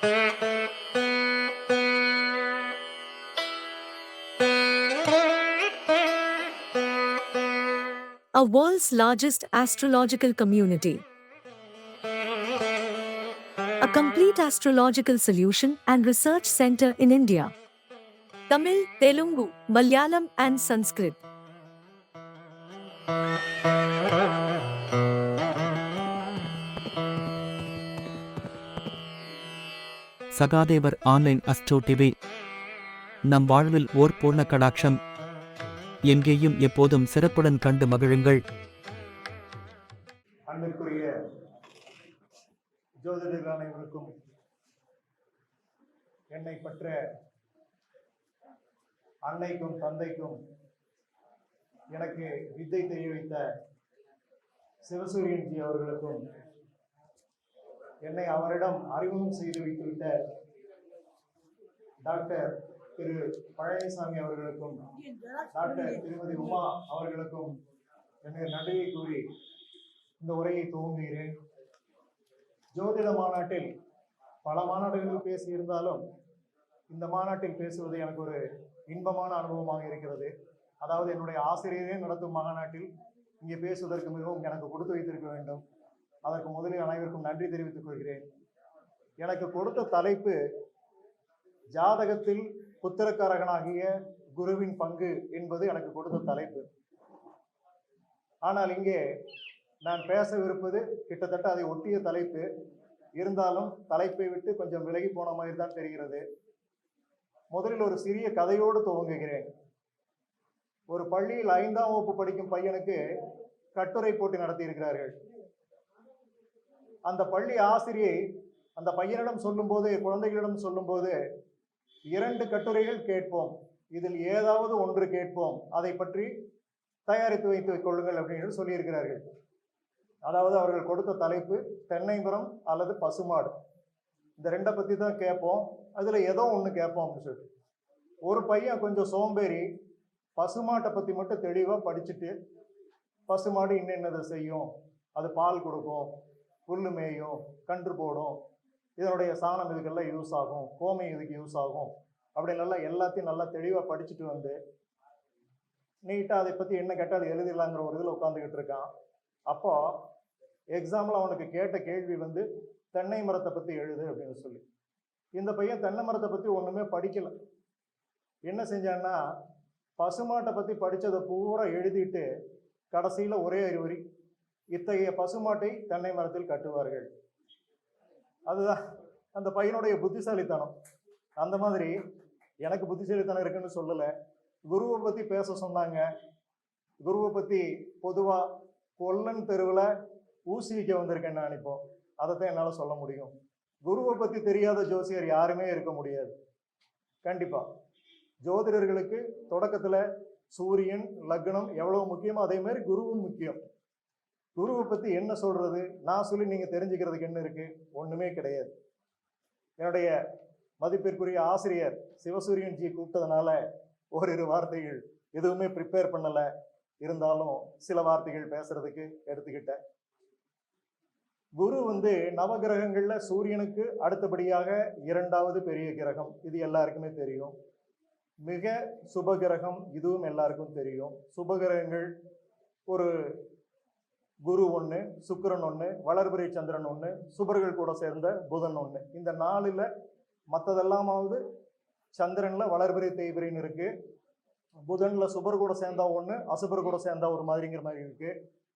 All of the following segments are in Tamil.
A world's largest astrological community. A complete astrological solution and research center in India. Tamil, Telugu, Malayalam and Sanskrit. Sahadevar online astro TV. நம் வாழ்வில் ஓர் பூர்ண கடாட்சம். எங்கேயும் எப்போதும் சிறப்புடன் கண்டு மகிழுங்கள். அன்பிற்குரிய ஜோதிடர்கள் அனைவருக்கும் என்னை பற்ற அன்னைக்கும் தந்தைக்கும் எனக்கு வித்தை தெரிய வைத்த சிவசூரியன்ஜி அவர்களுக்கும் என்னை அவரிடம் அறிமுகம் செய்து வைத்துவிட்ட டாக்டர் திரு பழனிசாமி அவர்களுக்கும் டாக்டர் திருமதி உமா அவர்களுக்கும் எனக்கு நன்றியை கூறி இந்த உரையை துவங்குகிறேன். ஜோதிட மாநாட்டில் பல மாநாடுகளில் பேசியிருந்தாலும் இந்த மாநாட்டில் பேசுவது எனக்கு ஒரு இன்பமான அனுபவமாக இருக்கிறது. அதாவது என்னுடைய ஆசிரியரே நடத்தும் மாநாட்டில் இங்கே பேசுவதற்கு மிகவும் எனக்கு கொடுத்து வைத்திருக்க வேண்டும். அதற்கு முதலில் அனைவருக்கும் நன்றி தெரிவித்துக் கொள்கிறேன். எனக்கு கொடுத்த தலைப்பு ஜாதகத்தில் புத்திரக்காரகனாகிய குருவின் பங்கு என்பது எனக்கு கொடுத்த தலைப்பு. ஆனால் இங்கே நான் பேசவிருப்பது கிட்டத்தட்ட அதை ஒட்டிய தலைப்பு. இருந்தாலும் தலைப்பை விட்டு கொஞ்சம் விலகி போன மாதிரி தான் தெரிகிறது. முதலில் ஒரு சிறிய கதையோடு துவங்குகிறேன். ஒரு பள்ளியில் 5ஆம் வகுப்பு படிக்கும் பையனுக்கு கட்டுரை போட்டி நடத்தி இருக்கிறார்கள். அந்த பள்ளி ஆசிரியை அந்த பையனிடம் சொல்லும்போது, குழந்தைகளிடம் சொல்லும்போது, 2 கட்டுரைகள் கேட்போம், இதில் ஏதாவது ஒன்று கேட்போம், அதை பற்றி தயாரித்து வைத்துக் கொள்ளுங்கள் அப்படின்னு சொல்லியிருக்கிறார்கள். அதாவது அவர்கள் கொடுத்த தலைப்பு தென்னைமரம் அல்லது பசுமாடு, இந்த 2 பற்றி தான் கேட்போம், அதில் ஏதோ ஒன்று கேட்போம் அப்படின்னு சொல்லிட்டு. ஒரு பையன் கொஞ்சம் சோம்பேறி பசுமாட்டை பற்றி மட்டும் தெளிவாக படிச்சுட்டு, பசுமாடு இன்னென்னதை செய்யும், அது பால் கொடுக்கும், புல்லு மேயும், கன்று போடும், இதனுடைய சாணம் இதுக்கெல்லாம் யூஸ் ஆகும், கோமை இதுக்கு யூஸ் ஆகும் அப்படின்னு எல்லாத்தையும் நல்லா தெளிவாக படிச்சுட்டு வந்து நீட்டாக அதை பற்றி என்ன கேட்டால் அது எழுதிடலாங்கிற ஒரு இதில் உட்காந்துக்கிட்டு இருக்கான். அப்போ எக்ஸாம்பிள் அவனுக்கு கேட்ட கேள்வி தென்னை மரத்தை பற்றி எழுது அப்படின்னு சொல்லி. இந்த பையன் தென்னை மரத்தை பற்றி ஒன்றுமே படிக்கலை. என்ன செஞ்சான்னா, பசுமாட்டை பற்றி படித்ததை பூரா எழுதிட்டு கடைசியில் ஒரே அறிவுரை, இத்தகைய பசுமாட்டை தென்னை மரத்தில் கட்டுவார்கள். அதுதான் அந்த பையனுடைய புத்திசாலித்தனம். அந்த மாதிரி எனக்கு புத்திசாலித்தனம் இருக்குன்னு சொல்லலை. குருவை பற்றி பேச சொன்னாங்க. குருவை பற்றி பொதுவாக கொல்லன் தெருவில் ஊசி வைக்க வந்திருக்கேன் நான். இப்போ அதைத்தான் என்னால் சொல்ல முடியும். குருவை பற்றி தெரியாத ஜோசியர் யாருமே இருக்க முடியாது. கண்டிப்பாக ஜோதிடர்களுக்கு தொடக்கத்தில் சூரியன் லக்னம் எவ்வளவு முக்கியமோ அதே மாதிரி குருவும் முக்கியம். குருவை பற்றி என்ன சொல்றது, நான் சொல்லி நீங்கள் தெரிஞ்சுக்கிறதுக்கு என்ன இருக்கு? ஒன்றுமே கிடையாது. என்னுடைய மதிப்பிற்குரிய ஆசிரியர் சிவசூரியன்ஜி கூப்பிட்டதுனால ஓரிரு வார்த்தைகள் எதுவுமே ப்ரிப்பேர் பண்ணலை, இருந்தாலும் சில வார்த்தைகள் பேசுறதுக்கு எடுத்துக்கிட்டேன். குரு நவகிரகங்கள்ல சூரியனுக்கு அடுத்தபடியாக 2வது பெரிய கிரகம், இது எல்லாருக்குமே தெரியும். மிக சுபகிரகம், இதுவும் எல்லாருக்கும் தெரியும். சுபகிரகங்கள் ஒரு குரு 1, சுக்கிரன் 1, வளர்பிறை சந்திரன் 1, சுபர்கள் கூட சேர்ந்த புதன் 1. இந்த 4ல் மற்றதெல்லாமாவது சந்திரன்ல வளர்பிறை தேய்பிரைன்னு இருக்கு, புதன்ல சுபர் கூட சேர்ந்தா 1, அசுபர் கூட சேர்ந்தா ஒரு மாதிரிங்கிற மாதிரி இருக்கு.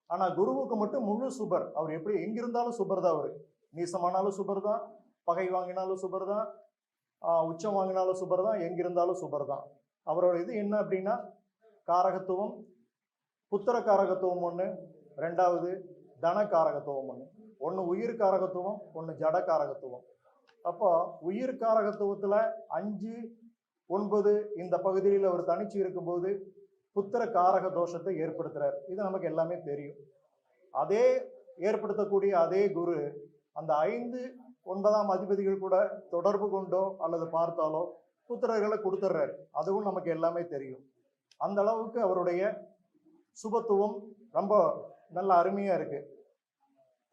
ஆனா குருவுக்கு மட்டும் முழு சுபர். அவர் எப்படி எங்கிருந்தாலும் சுபர் தான். அவரு நீசமானாலும் சுபர் தான், பகை வாங்கினாலும் சுபர் தான், உச்சம் வாங்கினாலும் சுபர் தான், எங்கிருந்தாலும் சுபர் தான். அவரோட இது என்ன அப்படின்னா, காரகத்துவம் புத்திர காரகத்துவம் 1, 2வது தன காரகத்துவம் 1. ஒன்று உயிர் காரகத்துவம், ஒன்று ஜட காரகத்துவம். அப்போ உயிர் காரகத்துவத்தில் 5, 9 இந்த பகுதியில் அவர் தனிச்சு இருக்கும்போது புத்திர காரக தோஷத்தை ஏற்படுத்துறார். இது நமக்கு எல்லாமே தெரியும். அதே ஏற்படுத்தக்கூடிய அதே குரு அந்த 5, 9ஆம் அதிபதிகள் கூட தொடர்பு கொண்டோ அல்லது பார்த்தாலோ புத்திரர்களை கொடுத்துட்றாரு. அதுவும் நமக்கு எல்லாமே தெரியும். அந்த அளவுக்கு அவருடைய சுபத்துவம் ரொம்ப நல்ல அருமையாக இருக்கு.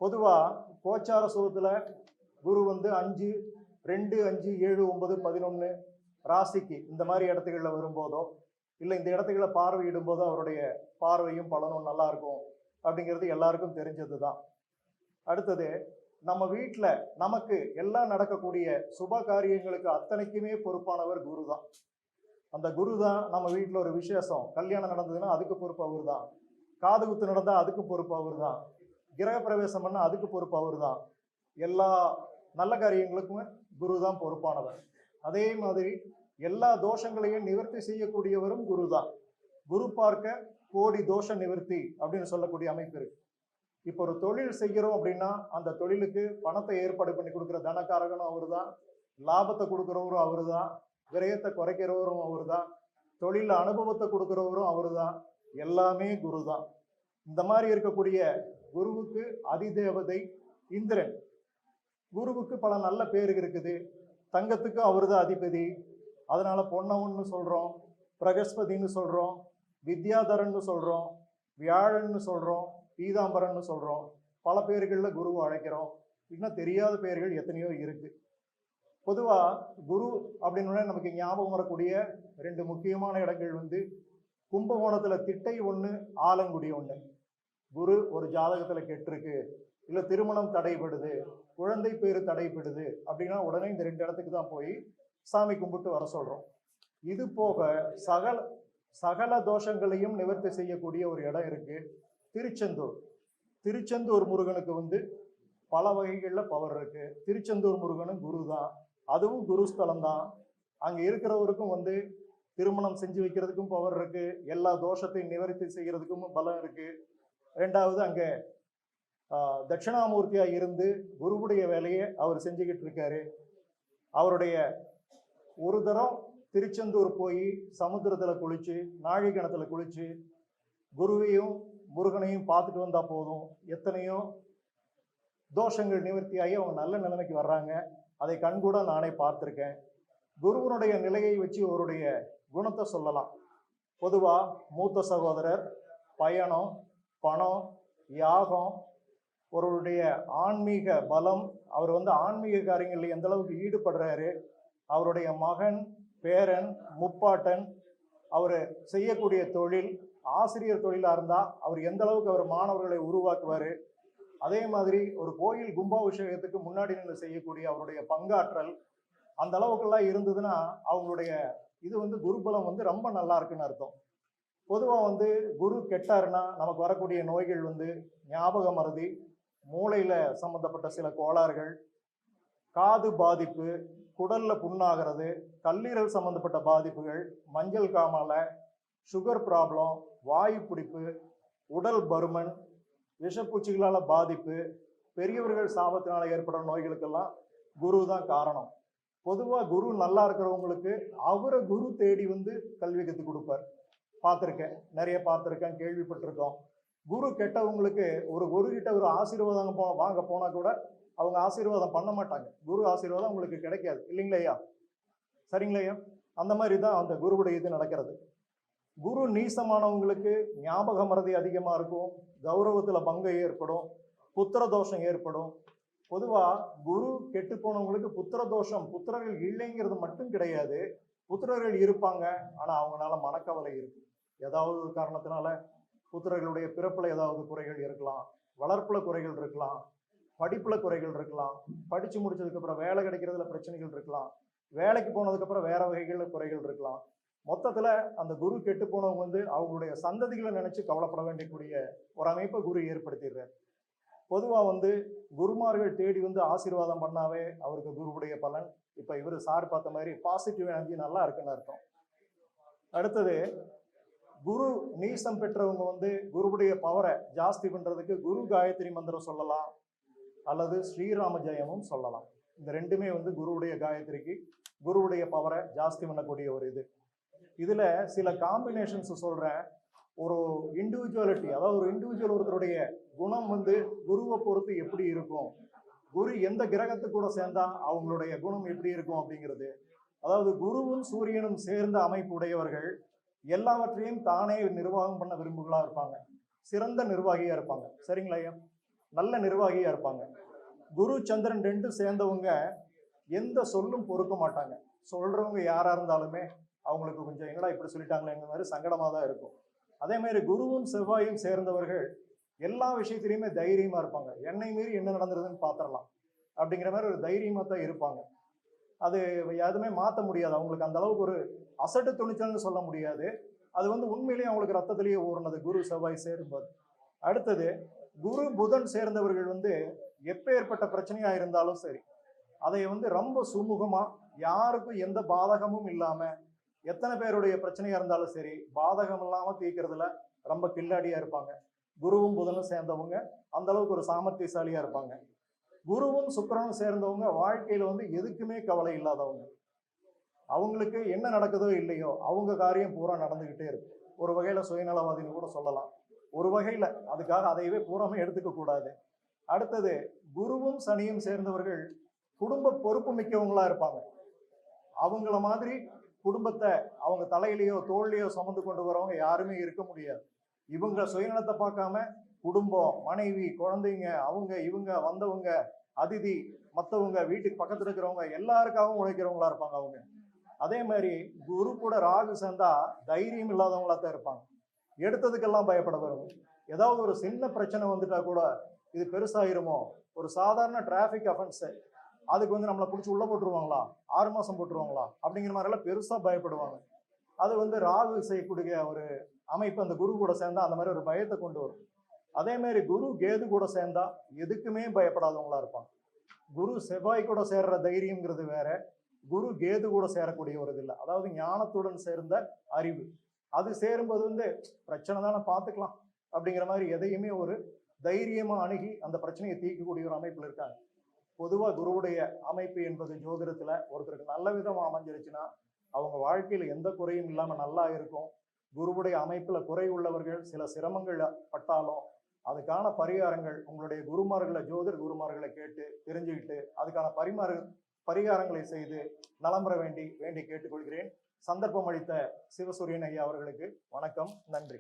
பொதுவாக கோச்சார சுகத்தில் குரு 5, 2, 5, 7, 9, 11 ராசிக்கு இந்த மாதிரி இடத்துகளில் வரும்போதோ இல்லை இந்த இடத்துக்களை பார்வையிடும் போதோ அவருடைய பார்வையும் பலனும் நல்லா இருக்கும் அப்படிங்கிறது எல்லாருக்கும் தெரிஞ்சது தான். அடுத்தது, நம்ம வீட்டில் நமக்கு எல்லாம் நடக்கக்கூடிய சுப காரியங்களுக்கு அத்தனைக்குமே பொறுப்பானவர் குரு தான். அந்த குரு தான் நம்ம வீட்டில் ஒரு விசேஷம் கல்யாணம் நடந்ததுன்னா அதுக்கு பொறுப்பு அவர் தான், காது குத்து நடந்தால் அதுக்கு பொறுப்பு அவர் தான், கிரக பிரவேசம் பண்ணால் அதுக்கு பொறுப்பு அவர் தான். எல்லா நல்ல காரியங்களுக்கும் குரு தான் பொறுப்பானவர். அதே மாதிரி எல்லா தோஷங்களையும் நிவர்த்தி செய்யக்கூடியவரும் குரு தான். குரு பார்க்க கோடி தோஷ நிவர்த்தி அப்படின்னு சொல்லக்கூடிய அமைப்பு இருக்கு. இப்போ ஒரு தொழில் செய்கிறோம் அப்படின்னா அந்த தொழிலுக்கு பணத்தை ஏற்பாடு பண்ணி கொடுக்குற தனக்காரகனும் அவர் தான், லாபத்தை கொடுக்குறவரும் அவர் தான், விரயத்தை குறைக்கிறவரும் அவர் தான், தொழில அனுபவத்தை கொடுக்குறவரும் அவர் தான். எல்லாமே குரு தான். இந்த மாதிரி இருக்கக்கூடிய குருவுக்கு அதிதேவதை இந்திரன். குருவுக்கு பல நல்ல பேர் இருக்குது. தங்கத்துக்கு அவர் தான் அதிபதி. அதனால பொன்னவன்னு சொல்றோம், பிரகஸ்பதினு சொல்றோம், வித்யாதரன்னு சொல்றோம், வியாழன்னு சொல்றோம், பீதாம்பரன்னு சொல்றோம். பல பேர்களில் குருவை அழைக்கிறோம். இன்னும் தெரியாத பெயர்கள் எத்தனையோ இருக்கு. பொதுவா குரு அப்படின்னு நமக்கு ஞாபகம் வரக்கூடிய 2 முக்கியமான இடங்கள் வந்து கும்பகோணத்துல திட்டை 1, ஆலங்குடி 1. குரு ஒரு ஜாதகத்துல கெட்டிருக்கு, இல்ல திருமணம் தடைபடுது, குழந்தை பேரு தடைபடுது அப்படின்னா உடனே இந்த 2 இடத்துக்கு தான் போய் சாமி கும்பிட்டு வர சொல்றோம். இது போக சகல தோஷங்களையும் நிவர்த்தி செய்யக்கூடிய ஒரு இடம் இருக்கு, திருச்செந்தூர். திருச்செந்தூர் முருகனுக்கு வந்து பல வகைகளில் பவர் இருக்கு. திருச்செந்தூர் முருகனும் குரு தான், அதுவும் குருஸ்தலம் தான். அங்க இருக்கிறவருக்கும் வந்து திருமணம் செஞ்சு வைக்கிறதுக்கும் பவர் இருக்கு, எல்லா தோஷத்தையும் நிவர்த்தி செய்யறதுக்கும் பலம் இருக்கு. 2வது, அங்க தட்சிணாமூர்த்தியா இருந்து குருவுடைய வேலையை அவர் செஞ்சுக்கிட்டு இருக்காரு. அவருடைய ஒரு தரம் திருச்செந்தூர் போய் சமுத்திரத்துல குளிச்சு, நாழி கிணத்துல குளிச்சு, குருவையும் முருகனையும் பார்த்துட்டு வந்தா போதும், எத்தனையோ தோஷங்கள் நிவர்த்தியாகி அவங்க நல்ல நிலைமைக்கு வர்றாங்க. அதை கண்கூட நானே பார்த்துருக்கேன். குருவனுடைய நிலையை வச்சு அவருடைய குணத்தை சொல்லலாம். பொதுவா மூத்த சகோதரர், பயணம், பணம், யாகம், அவருடைய ஆன்மீக பலம், அவர் வந்து ஆன்மீக காரியங்களில் எந்த அளவுக்கு ஈடுபடுறாரு, அவருடைய மகன், பேரன், முப்பாட்டன், அவர் செய்யக்கூடிய தொழில், ஆசிரியர் தொழிலாக இருந்தால் அவர் எந்த அளவுக்கு அவர் மாணவர்களை உருவாக்குவார், அதே மாதிரி ஒரு கோயில் கும்பாபிஷேகத்துக்கு முன்னாடி நின்று செய்யக்கூடிய அவருடைய பங்காற்றல், அந்த அளவுக்கெல்லாம் இருந்ததுன்னா அவங்களுடைய இது வந்து குருபலம் வந்து ரொம்ப நல்லா இருக்குன்னு அர்த்தம். பொதுவாக வந்து குரு கெட்டாருன்னா நமக்கு வரக்கூடிய நோய்கள் வந்து ஞாபக மறதி, மூளையில் சம்மந்தப்பட்ட சில கோளாறுகள், காது பாதிப்பு, குடல்ல புண்ணாகிறது, கல்லீரல் சம்பந்தப்பட்ட பாதிப்புகள், மஞ்சள் காமாலை, சுகர் ப்ராப்ளம், வாயு பிடிப்பு, உடல் பருமன், விஷப்பூச்சிகளால் பாதிப்பு, பெரியவர்கள் சாபத்தினால் ஏற்படுற நோய்களுக்கெல்லாம் குரு தான் காரணம். பொதுவாக குரு நல்லா இருக்கிறவங்களுக்கு அவரை குரு தேடி வந்து கல்வி கற்றுக் கொடுப்பார். பார்த்துருக்கேன், நிறைய பார்த்துருக்கேன், கேள்விப்பட்டிருக்கோம். குரு கெட்டவங்களுக்கு ஒரு குரு கிட்ட ஒரு ஆசீர்வாதம் வாங்க போனால் கூட அவங்க ஆசீர்வாதம் பண்ண மாட்டாங்க. குரு ஆசீர்வாதம் உங்களுக்கு கிடைக்காது, இல்லைங்களையா? சரிங்களையா? அந்த மாதிரி தான் அந்த குருவுடைய இது நடக்கிறது. குரு நீசமானவங்களுக்கு ஞாபக மறதி அதிகமாக இருக்கும், கௌரவத்தில் பங்கம் ஏற்படும், புத்திர தோஷம் ஏற்படும். பொதுவாக குரு கெட்டு போனவங்களுக்கு புத்திர தோஷம், புத்திரர்கள் இல்லைங்கிறது மட்டும் கிடையாது, புத்திரர்கள் இருப்பாங்க, ஆனால் அவங்களால மனக்கவலை இருக்கு. ஏதாவது ஒரு காரணத்தினால புத்திரர்களுடைய பிறப்பில் ஏதாவது குறைகள் இருக்கலாம், வளர்ப்பில் குறைகள் இருக்கலாம், படிப்புல குறைகள் இருக்கலாம், படிச்சு முடிச்சதுக்கு அப்புறம் வேலை கிடைக்கிறதுல பிரச்சனைகள் இருக்கலாம், வேலைக்கு போனதுக்கு அப்புறம் வேற வகைகள்ல குறைகள் இருக்கலாம். மொத்தத்துல அந்த குரு கெட்டு போனவங்க வந்து அவங்களுடைய சந்ததிகளை நினைச்சு கவலைப்பட வேண்டியக்கூடிய ஒரு அமைப்பை குரு ஏற்படுத்திடுறார். பொதுவா வந்து குருமார்கள் தேடி வந்து ஆசீர்வாதம் பண்ணாவே அவருக்கு குருவுடைய பலன். இப்ப இவர் சார் பார்த்த மாதிரி பாசிட்டிவ் எனர்ஜி நல்லா இருக்குன்னு அர்த்தம். அடுத்தது, குரு நீசம் பெற்றவங்க வந்து குருவுடைய பவரை ஜாஸ்தி பண்றதுக்கு குரு காயத்ரி மந்திரம் சொல்லலாம், அல்லது ஸ்ரீராம ஜெயமும் சொல்லலாம். இந்த ரெண்டுமே வந்து குருவுடைய காயத்ரிக்கு குருவுடைய பவரை ஜாஸ்தி பண்ணக்கூடிய ஒரு இது. இதுல சில காம்பினேஷன்ஸ் சொல்றேன். ஒரு இண்டிவிஜுவலிட்டி, அதாவது ஒரு இண்டிவிஜுவல் ஒருத்தருடைய குணம் வந்து குருவை பொறுத்து எப்படி இருக்கும், குரு எந்த கிரகத்து கூட சேர்ந்தா அவங்களுடைய குணம் எப்படி இருக்கும் அப்படிங்கிறது. அதாவது குருவும் சூரியனும் சேர்ந்த அமைப்பு உடையவர்கள் எல்லாவற்றையும் தானே நிர்வாகம் பண்ண விரும்புகளா இருப்பாங்க, சிறந்த நிர்வாகியா இருப்பாங்க. சரிங்களா? நல்ல நிர்வாகியா இருப்பாங்க. குரு சந்திரன் 2 சேர்ந்தவங்க எந்த சொல்லும் பொறுக்க மாட்டாங்க. சொல்றவங்க யாரா இருந்தாலுமே அவங்களுக்கு கொஞ்சம் எங்கடா இப்படி சொல்லிட்டாங்களேங்கிற மாதிரி சங்கடமா தான் இருக்கும். அதே மாதிரி குருவும் செவ்வாயும் சேர்ந்தவர்கள் எல்லா விஷயத்திலையுமே தைரியமா இருப்பாங்க. என்னை மீறி என்ன நடந்துருதுன்னு பாத்திரலாம் அப்படிங்கிற மாதிரி ஒரு தைரியமா தான் இருப்பாங்க. அது எதுவுமே மாற்ற முடியாது. அவங்களுக்கு அந்த அளவுக்கு ஒரு அசட்டு துணிச்சல்னு சொல்ல முடியாது. அது உண்மையிலேயே அவங்களுக்கு ரத்தத்திலேயே ஊறினது குரு செவ்வாய் சேரும்போது. அடுத்தது குரு புதன் சேர்ந்தவர்கள் எப்பேற்பட்ட பிரச்சனையா இருந்தாலும் சரி, அதை ரொம்ப சுமூகமா, யாருக்கும் எந்த பாதகமும் இல்லாம, எத்தனை பேருடைய பிரச்சனையா இருந்தாலும் சரி பாதகம் இல்லாம தீர்க்கறதுல ரொம்ப கில்லாடியா இருப்பாங்க. குருவும் புதனும் சேர்ந்தவங்க அந்த அளவுக்கு ஒரு சாமர்த்தியசாலியா இருப்பாங்க. குருவும் சுக்கிரனும் சேர்ந்தவங்க வாழ்க்கையில எதுக்குமே கவலை இல்லாதவங்க. அவங்களுக்கு என்ன நடக்குதோ இல்லையோ அவங்க காரியம் பூரா நடந்துகிட்டே இருக்கு. ஒரு வகையில சுயநலவாதின்னு கூட சொல்லலாம். ஒரு வகையில அதுக்காக அதையவே பூராமே எடுத்துக்க கூடாது. அடுத்தது குருவும் சனியும் சேர்ந்தவர்கள் குடும்ப பொறுப்பு மிக்கவங்களா இருப்பாங்க. அவங்கள மாதிரி குடும்பத்தை அவங்க தலையிலேயோ தோல்லையோ சுமந்து கொண்டு வரவங்க யாருமே இருக்க முடியாது. இவங்க சுயநலத்தை பார்க்காம குடும்பம், மனைவி, குழந்தைங்க, அவங்க இவங்க வந்தவங்க, அதிதி, மற்றவங்க, வீட்டுக்கு பக்கத்துல இருக்கிறவங்க எல்லாருக்காகவும் உழைக்கிறவங்களா இருப்பாங்க அவங்க. அதே மாதிரி குரு கூட ராகு சேர்ந்தா தைரியம் இல்லாதவங்களா தான் இருப்பாங்க. எடுத்ததுக்கெல்லாம் பயப்படுறவங்க. ஏதாவது ஒரு சின்ன பிரச்சனை வந்துட்டா கூட இது பெருசாயிருமோ, ஒரு சாதாரண டிராபிக் அஃபென்ஸ் அதுக்கு நம்மளை பிடிச்சி உள்ள போட்டுருவாங்களா, 6 மாசம் போட்டுருவாங்களா அப்படிங்கிற மாதிரி எல்லாம் பெருசா பயப்படுவாங்க. அது ராகு செய்யக்கூடிய ஒரு அமைப்பு அந்த குரு கூட சேர்ந்தா அந்த மாதிரி ஒரு பயத்தை கொண்டு வரும். அதே மாதிரி குரு கேது கூட சேர்ந்தா எதுக்குமே பயப்படாதவங்களா இருப்பாங்க. குரு செவ்வாய் கூட சேர்ற தைரியம்ங்கிறது வேற, குரு கேது கூட சேரக்கூடிய ஒரு இது இல்லை. அதாவது ஞானத்துடன் சேர்ந்த அறிவு அது சேரும்போது பிரச்சனை தானே பார்த்துக்கலாம் அப்படிங்கிற மாதிரி எதையுமே ஒரு தைரியமா அணுகி அந்த பிரச்சனையை தீர்க்கக்கூடிய ஒரு அமைப்புல இருக்காங்க. பொதுவா குருவுடைய அமைப்பு என்பது ஜோதிடத்துல ஒருத்தருக்கு நல்ல விதமா அமைஞ்சிருச்சுன்னா அவங்க வாழ்க்கையில எந்த குறையும் இல்லாம நல்லா இருக்கும். குருவுடைய அமைப்புல குறை உள்ளவர்கள் சில சிரமங்கள் பட்டாலும் அதுக்கான பரிகாரங்கள் உங்களுடைய குருமார்களை, ஜோதிட குருமார்களை கேட்டு தெரிஞ்சுக்கிட்டு அதுக்கான பரிகாரங்களை செய்து நலம் பெற வேண்டி கேட்டுக்கொள்கிறேன். சந்தர்ப்பம் அளித்த சிவசூரியன் ஐயா அவர்களுக்கு வணக்கம், நன்றி.